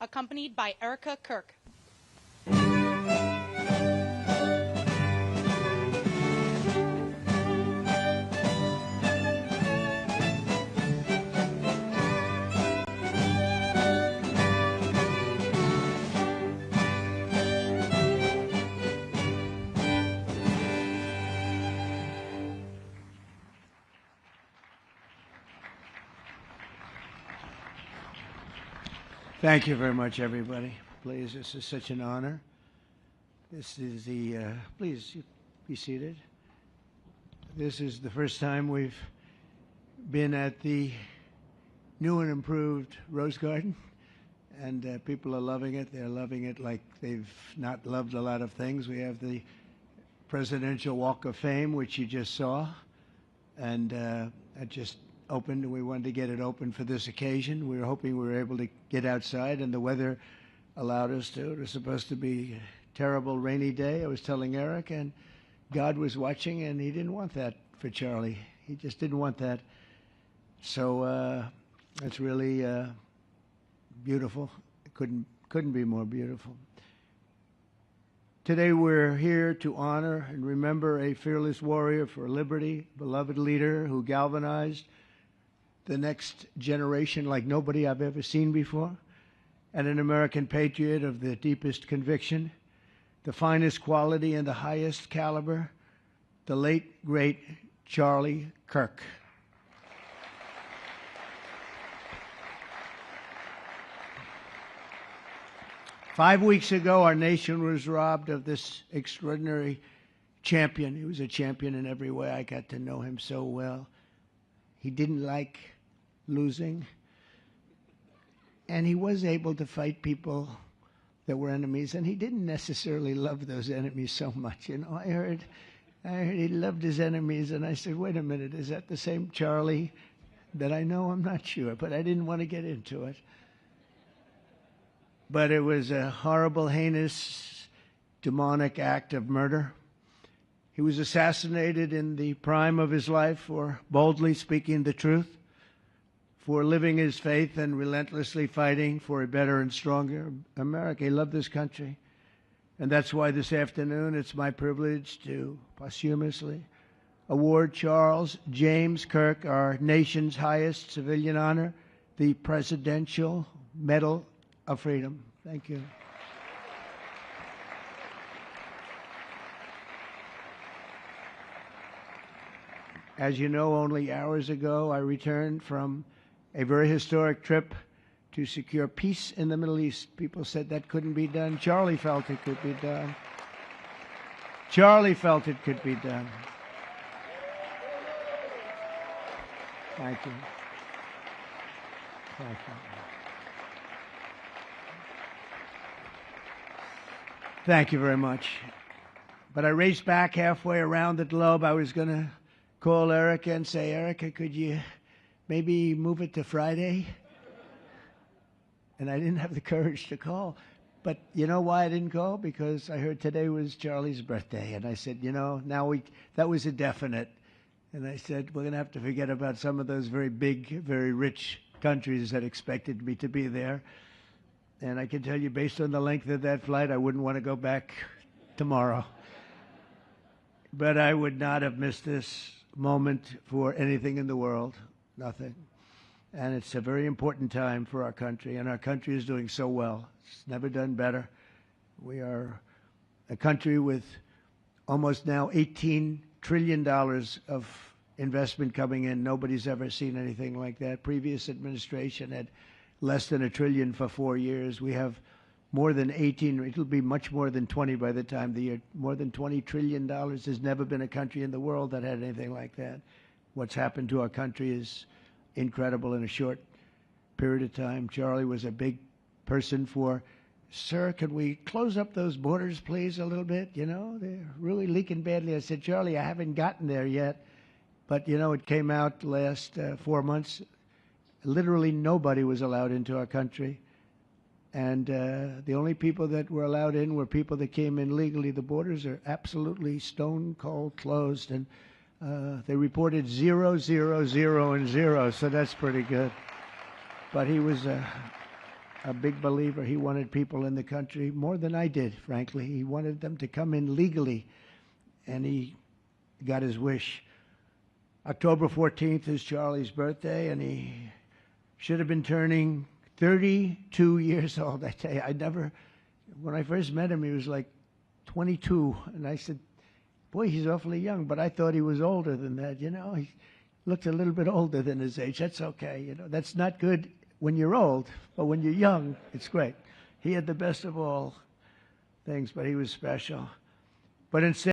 accompanied by Erica Kirk. Thank you very much, everybody. Please, this is such an honor. This is the, please be seated. This is the first time we've been at the new and improved Rose Garden, and people are loving it. They're loving it like they've not loved a lot of things. We have the Presidential Walk of Fame, which you just saw, and that just opened, and we wanted to get it open for this occasion. We were hoping we were able to get outside, and the weather allowed us to. It was supposed to be a terrible rainy day. I was telling Eric, and God was watching, and he didn't want that for Charlie. He just didn't want that. So it's really beautiful. It couldn't be more beautiful. Today we're here to honor and remember a fearless warrior for liberty, beloved leader who galvanized the next generation like nobody I've ever seen before, and an American patriot of the deepest conviction, the finest quality and the highest caliber, the late, great Charlie Kirk. Five weeks ago, our nation was robbed of this extraordinary champion. He was a champion in every way. I got to know him so well. He didn't like losing, and he was able to fight people that were enemies, and he didn't necessarily love those enemies so much. You know, I heard he loved his enemies, and I said, wait a minute, is that the same Charlie that I know? I'm not sure, but I didn't want to get into it. But it was a horrible, heinous, demonic act of murder. He was assassinated in the prime of his life for boldly speaking the truth, for living his faith and relentlessly fighting for a better and stronger America. He loved this country. And that's why this afternoon it's my privilege to posthumously award Charles James Kirk our nation's highest civilian honor, the Presidential Medal of Freedom. Thank you. As you know, only hours ago I returned from a very historic trip to secure peace in the Middle East. People said that couldn't be done. Charlie felt it could be done. Charlie felt it could be done. Thank you. Thank you. Thank you very much. But I raced back halfway around the globe. I was going to call Erica and say, Erica, could you maybe move it to Friday? And I didn't have the courage to call. But you know why I didn't call? Because I heard today was Charlie's birthday. And I said, you know, that was a definite. And I said, we're going to have to forget about some of those very big, very rich countries that expected me to be there. And I can tell you, based on the length of that flight, I wouldn't want to go back tomorrow. But I would not have missed this moment for anything in the world. Nothing. And it's a very important time for our country, and our country is doing so well. It's never done better. We are a country with almost now $18 trillion of investment coming in. Nobody's ever seen anything like that. Previous administration had less than $1 trillion for 4 years. We have more than 18, it'll be much more than 20 by the time the year, more than $20 trillion. There's never been a country in the world that had anything like that. What's happened to our country is incredible in a short period of time. Charlie was a big person for, sir, can we close up those borders, please, a little bit? You know, they're really leaking badly. I said, Charlie, I haven't gotten there yet. But, you know, it came out last 4 months. Literally nobody was allowed into our country. And the only people that were allowed in were people that came in legally. The borders are absolutely stone cold closed. And they reported 0, 0, 0, and 0. So that's pretty good. But he was a big believer. He wanted people in the country more than I did, frankly. He wanted them to come in legally, and he got his wish. October 14th is Charlie's birthday, and he should have been turning 32 years old. I tell you, when I first met him, he was like 22, and I said, boy, he's awfully young, but I thought he was older than that, you know. He looked a little bit older than his age. That's okay, you know. That's not good when you're old, but when you're young, it's great. He had the best of all things, but he was special. But instead,